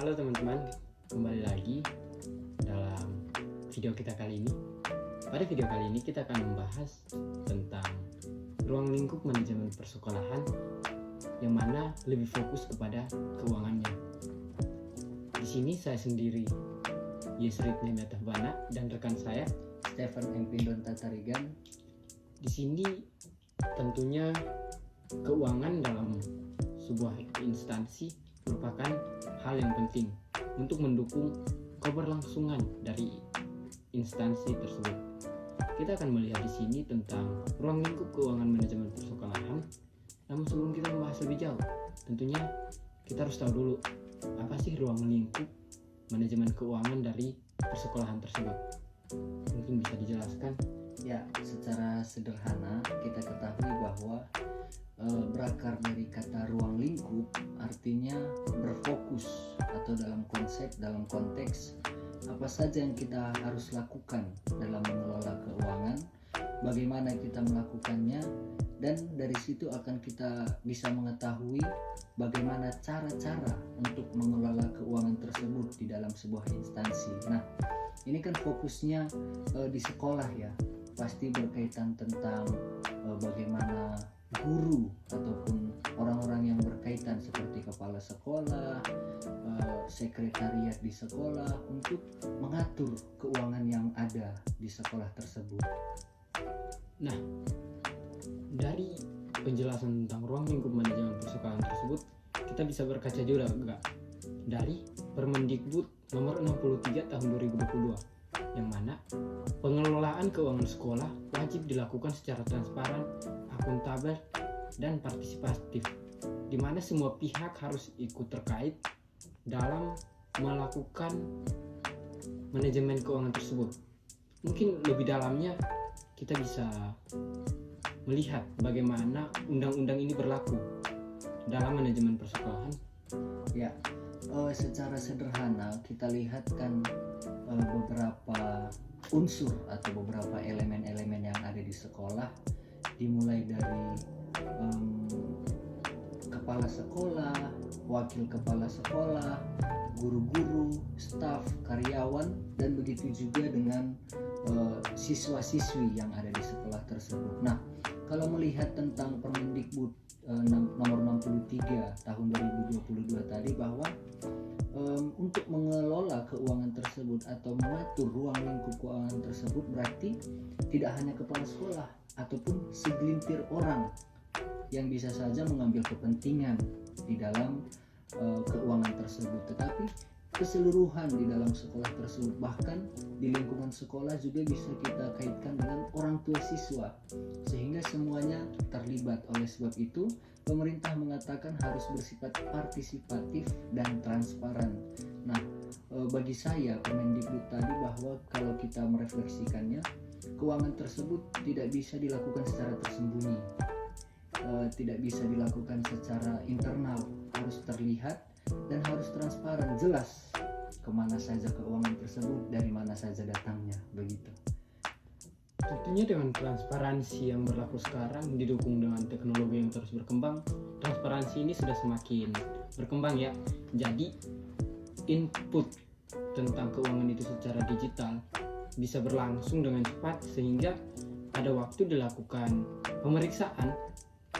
Halo teman-teman, kembali lagi dalam video kita kali ini. Pada video kali ini kita akan membahas tentang ruang lingkup manajemen persekolahan yang mana lebih fokus kepada keuangannya. Di sini saya sendiri, Yesrit Nemetahbana, dan rekan saya Stefan M. Pindon Tatarigan. Di sini tentunya keuangan dalam sebuah instansi merupakan hal yang penting untuk mendukung keberlangsungan dari instansi tersebut. Kita akan melihat di sini tentang ruang lingkup keuangan manajemen persekolahan. Namun sebelum kita membahas lebih jauh, tentunya kita harus tahu dulu apa sih ruang lingkup manajemen keuangan dari persekolahan tersebut. Mungkin bisa dijelaskan? Ya, secara sederhana kita ketahui bahwa berakar dari kata ruang lingkup artinya berfokus, atau dalam konteks apa saja yang kita harus lakukan dalam mengelola keuangan, bagaimana kita melakukannya, dan dari situ akan kita bisa mengetahui bagaimana cara-cara untuk mengelola keuangan tersebut di dalam sebuah instansi. Nah, ini kan fokusnya di sekolah ya, pasti berkaitan tentang bagaimana guru ataupun orang-orang yang berkaitan seperti kepala sekolah, sekretariat di sekolah untuk mengatur keuangan yang ada di sekolah tersebut. Nah, dari penjelasan tentang ruang lingkup manajemen persekolahan tersebut, kita bisa berkaca juga enggak dari Permendikbud nomor 63 tahun 2022 yang mana pengelolaan keuangan sekolah wajib dilakukan secara transparan, akuntabel, dan partisipatif, di mana semua pihak harus ikut terkait dalam melakukan manajemen keuangan tersebut. Mungkin lebih dalamnya kita bisa melihat bagaimana undang-undang ini berlaku dalam manajemen persekolahan. Ya, secara sederhana kita lihat kan beberapa unsur atau beberapa elemen-elemen yang ada di sekolah, dimulai dari kepala sekolah, wakil kepala sekolah, guru-guru, staf, karyawan, dan begitu juga dengan siswa-siswi yang ada di sekolah tersebut. Nah, kalau melihat tentang Permendikbud nomor 63 tahun 2022 tadi, bahwa untuk mengelola keuangan tersebut atau mengatur ruang lingkup keuangan tersebut berarti tidak hanya kepala sekolah ataupun segelintir orang yang bisa saja mengambil kepentingan di dalam keuangan tersebut, tetapi keseluruhan di dalam sekolah tersebut, bahkan di lingkungan sekolah juga bisa kita kaitkan dengan orang tua siswa, sehingga semuanya terlibat. Oleh sebab itu pemerintah mengatakan harus bersifat partisipatif dan transparan. Nah, bagi saya Permendikbud tadi, bahwa kalau kita merefleksikannya, keuangan tersebut tidak bisa dilakukan secara tersembunyi, tidak bisa dilakukan secara internal, harus terlihat dan harus transparan, jelas kemana saja keuangan tersebut, dari mana saja datangnya, begitu. Tentunya dengan transparansi yang berlaku sekarang didukung dengan teknologi yang terus berkembang, transparansi ini sudah semakin berkembang ya. Jadi input tentang keuangan itu secara digital bisa berlangsung dengan cepat, sehingga pada waktu dilakukan pemeriksaan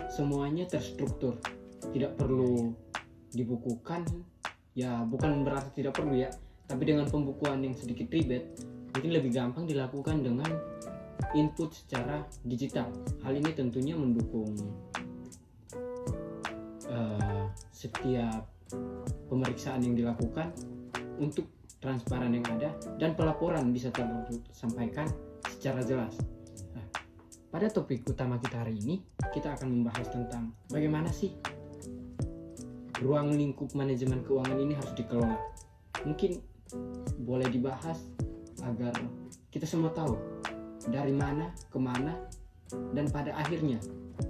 semuanya terstruktur, tidak perlu dibukukan. Ya, bukan berarti tidak perlu ya, tapi dengan pembukuan yang sedikit ribet, mungkin lebih gampang dilakukan dengan input secara digital. Hal ini tentunya mendukung setiap pemeriksaan yang dilakukan untuk transparan yang ada, dan pelaporan bisa tersampaikan secara jelas. Nah, pada topik utama kita hari ini, kita akan membahas tentang bagaimana sih ruang lingkup manajemen keuangan ini harus dikelola. Mungkin boleh dibahas agar kita semua tahu dari mana kemana, dan pada akhirnya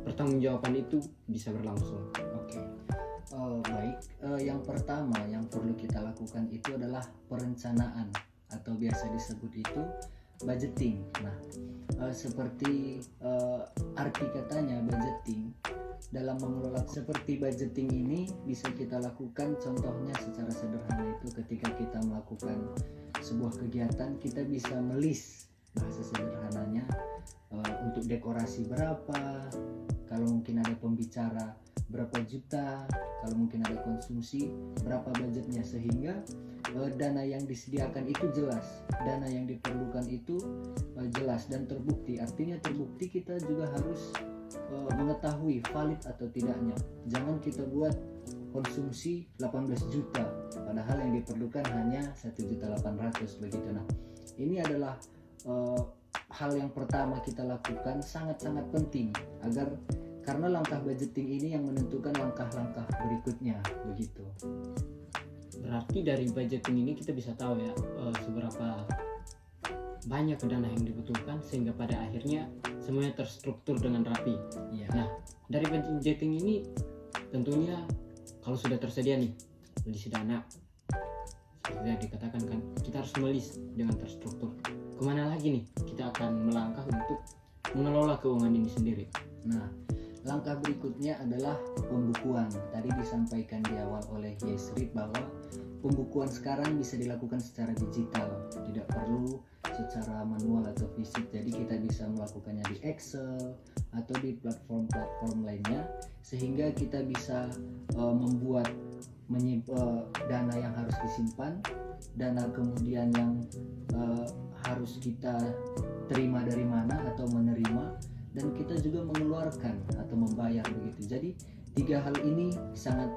pertanggungjawaban itu bisa berlangsung. Oke. Baik, yang pertama yang perlu kita lakukan itu adalah perencanaan, atau biasa disebut itu budgeting. Nah, seperti arti katanya budgeting, dalam mengelola seperti budgeting ini bisa kita lakukan. Contohnya secara sederhana itu ketika kita melakukan sebuah kegiatan, kita bisa melis, bahasa sederhananya, untuk dekorasi berapa, kalau mungkin ada pembicara berapa juta, kalau mungkin ada konsumsi berapa budgetnya, sehingga dana yang disediakan itu jelas, dana yang diperlukan itu jelas dan terbukti. Artinya terbukti, kita juga harus mengetahui valid atau tidaknya. Jangan kita buat konsumsi 18 juta padahal yang diperlukan hanya 1.800.000 begitu. Nah, ini adalah hal yang pertama kita lakukan, sangat-sangat penting, karena langkah budgeting ini yang menentukan langkah-langkah berikutnya begitu. Berarti dari budgeting ini kita bisa tahu ya seberapa banyak dana yang dibutuhkan sehingga pada akhirnya semuanya terstruktur dengan rapi. Ya. Nah, dari budgeting ini tentunya kalau sudah tersedia nih list dana, seperti yang dikatakan kan, kita harus melis dengan terstruktur. Kemana lagi nih kita akan melangkah untuk mengelola keuangan ini sendiri? Nah, langkah berikutnya adalah pembukuan. Tadi disampaikan di awal oleh Yesrit bahwa pembukuan sekarang bisa dilakukan secara digital, tidak perlu secara manual atau fisik. Jadi kita bisa melakukannya di Excel atau di platform-platform lainnya, sehingga kita bisa membuat dana yang harus disimpan, dana kemudian yang harus kita terima dari mana atau menerima, dan kita juga mengeluarkan atau membayar begitu. Jadi 3 hal ini sangat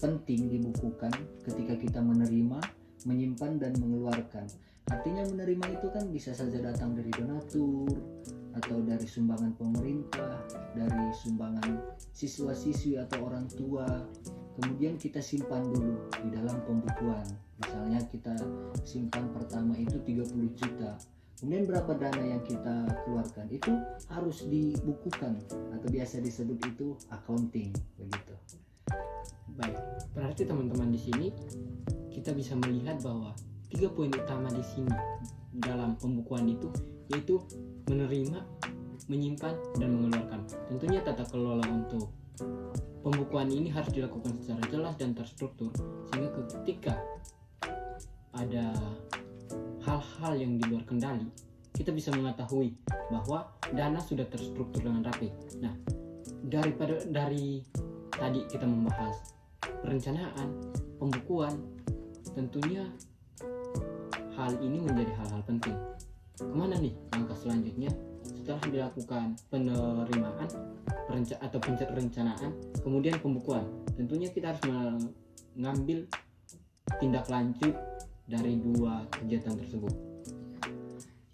penting dibukukan ketika kita menerima, menyimpan, dan mengeluarkan. Artinya menerima itu kan bisa saja datang dari donatur atau dari sumbangan pemerintah, dari sumbangan siswa-siswi atau orang tua. Kemudian kita simpan dulu di dalam pembukuan. Misalnya kita simpan pertama itu 30 juta. Kemudian berapa dana yang kita keluarkan itu harus dibukukan atau biasa disebut itu accounting begitu. Baik, berarti teman-teman di sini kita bisa melihat bahwa 3 poin utama di sini dalam pembukuan itu yaitu menerima, menyimpan, dan mengeluarkan. Tentunya tata kelola untuk pembukuan ini harus dilakukan secara jelas dan terstruktur, sehingga ketika ada hal-hal yang di luar kendali, kita bisa mengetahui bahwa dana sudah terstruktur dengan rapi. Nah, dari tadi kita membahas perencanaan, pembukuan, tentunya hal ini menjadi hal-hal penting. Kemana nih langkah selanjutnya setelah dilakukan penerimaan atau perencanaan, kemudian pembukuan? Tentunya kita harus mengambil tindak lanjut dari 2 kegiatan tersebut.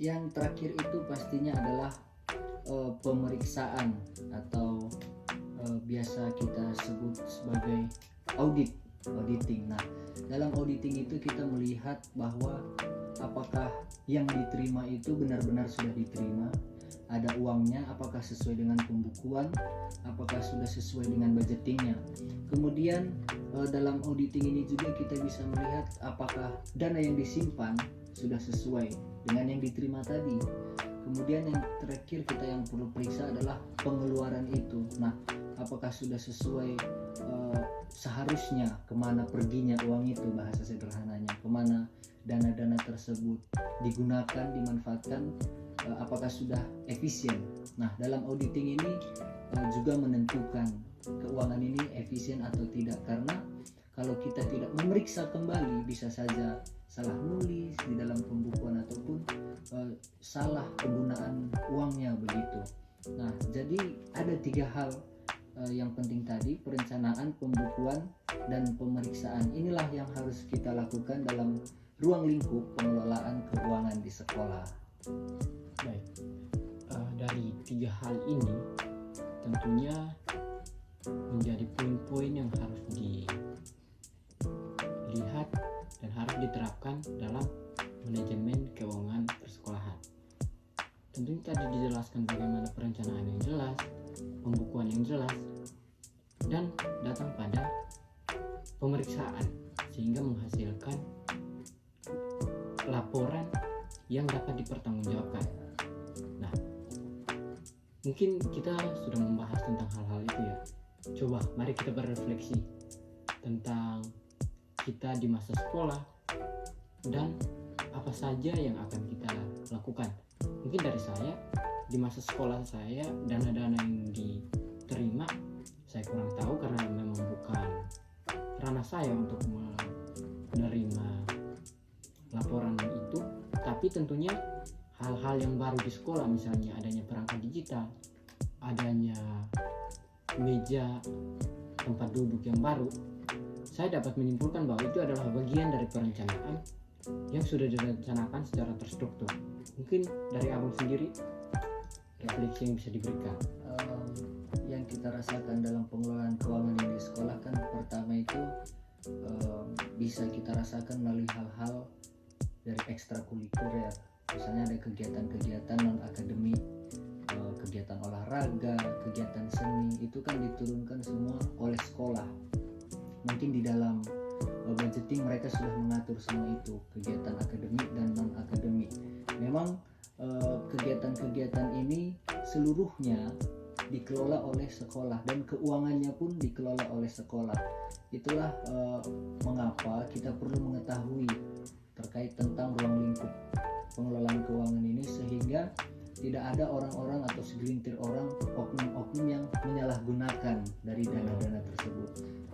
Yang terakhir itu pastinya adalah pemeriksaan atau biasa kita sebut sebagai auditing. Nah, dalam auditing itu kita melihat bahwa apakah yang diterima itu benar-benar sudah diterima, ada uangnya, apakah sesuai dengan pembukuan, apakah sudah sesuai dengan budgetingnya. Kemudian dalam auditing ini juga kita bisa melihat apakah dana yang disimpan sudah sesuai dengan yang diterima tadi. Kemudian yang terakhir kita yang perlu periksa adalah pengeluaran itu. Nah, apakah sudah sesuai seharusnya, kemana perginya uang itu, bahasa sederhananya, kemana dana-dana tersebut digunakan, dimanfaatkan, apakah sudah efisien. Nah, dalam auditing ini juga menentukan keuangan ini efisien atau tidak, karena kalau kita tidak memeriksa kembali bisa saja salah nulis di dalam pembukuan ataupun salah penggunaan uangnya begitu. Nah, jadi ada 3 hal yang penting tadi, perencanaan, pembukuan, dan pemeriksaan. Inilah yang harus kita lakukan dalam ruang lingkup pengelolaan keuangan di sekolah. Baik, dari 3 hal ini tentunya menjadi poin-poin yang harus dilihat dan harus diterapkan dalam manajemen keuangan persekolahan. Tentunya tadi dijelaskan bagaimana perencanaan yang jelas, pembukuan yang jelas, dan datang pada pemeriksaan sehingga menghasilkan laporan yang dapat dipertanggungjawabkan. Nah, Mungkin kita sudah membahas tentang hal-hal itu ya. Coba mari kita berefleksi tentang kita di masa sekolah dan apa saja yang akan kita lakukan. Mungkin dari saya, di masa sekolah saya, dana-dana yang diterima saya kurang tahu karena memang bukan ranah saya untuk menerima laporan itu. Tapi tentunya hal-hal yang baru di sekolah, misalnya adanya perangkat digital, adanya meja tempat duduk yang baru, saya dapat menyimpulkan bahwa itu adalah bagian dari perencanaan yang sudah direncanakan secara terstruktur. Mungkin dari Abang sendiri refleksi yang bisa diberikan. Yang kita rasakan dalam pengelolaan keuangan yang di sekolah kan pertama itu bisa kita rasakan melalui hal-hal dari ekstrakurikuler. Misalnya ada kegiatan-kegiatan non akademik, kegiatan olahraga, kegiatan seni, itu kan diturunkan semua oleh sekolah. Mungkin di dalam budgeting mereka sudah mengatur semua itu, kegiatan akademik dan non akademik. Memang kegiatan-kegiatan ini seluruhnya dikelola oleh sekolah dan keuangannya pun dikelola oleh sekolah. Itulah mengapa kita perlu mengetahui terkait tentang ruang lingkup pengelolaan keuangan ini, sehingga tidak ada orang-orang atau segelintir orang, oknum-oknum yang menyalahgunakan dari dana-dana tersebut.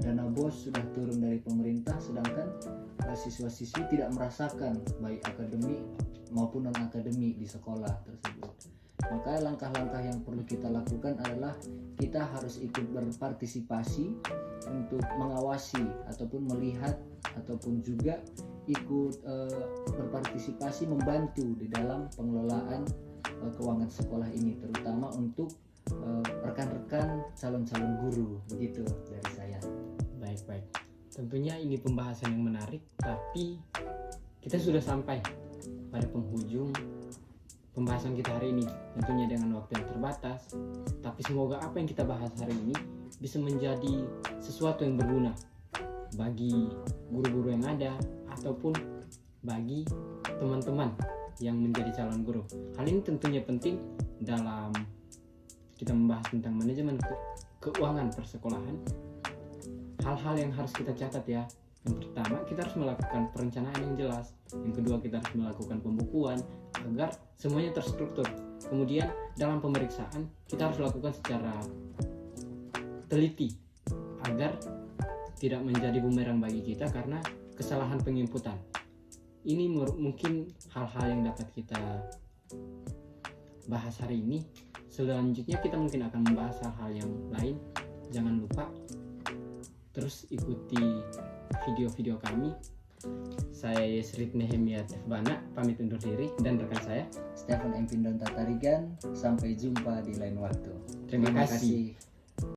Dana BOS sudah turun dari pemerintah, sedangkan siswa-siswi tidak merasakan baik akademik maupun non-akademik di sekolah tersebut. Maka langkah-langkah yang perlu kita lakukan adalah kita harus ikut berpartisipasi untuk mengawasi ataupun melihat ataupun juga ikut berpartisipasi membantu di dalam pengelolaan keuangan sekolah ini, terutama untuk rekan-rekan calon-calon guru. Begitu dari saya. Baik. Tentunya ini pembahasan yang menarik, tapi kita sudah sampai pada penghujung pembahasan kita hari ini. Tentunya dengan waktu yang terbatas, tapi semoga apa yang kita bahas hari ini bisa menjadi sesuatu yang berguna bagi guru-guru yang ada ataupun bagi teman-teman yang menjadi calon guru. Hal ini tentunya penting dalam kita membahas tentang manajemen keuangan persekolahan. Hal-hal yang harus kita catat ya. Yang pertama, kita harus melakukan perencanaan yang jelas. Yang kedua, kita harus melakukan pembukuan agar semuanya terstruktur. Kemudian dalam pemeriksaan kita harus lakukan secara teliti agar tidak menjadi bumerang bagi kita karena kesalahan penginputan. Ini mungkin hal-hal yang dapat kita bahas hari ini. Selanjutnya kita mungkin akan membahas hal-hal yang lain. Jangan lupa terus ikuti video-video kami. Saya Yesrit Nehemia Tefbana pamit undur diri, dan rekan saya Stephen M. Pindon Tatarigan. Sampai jumpa di lain waktu. Terima kasih.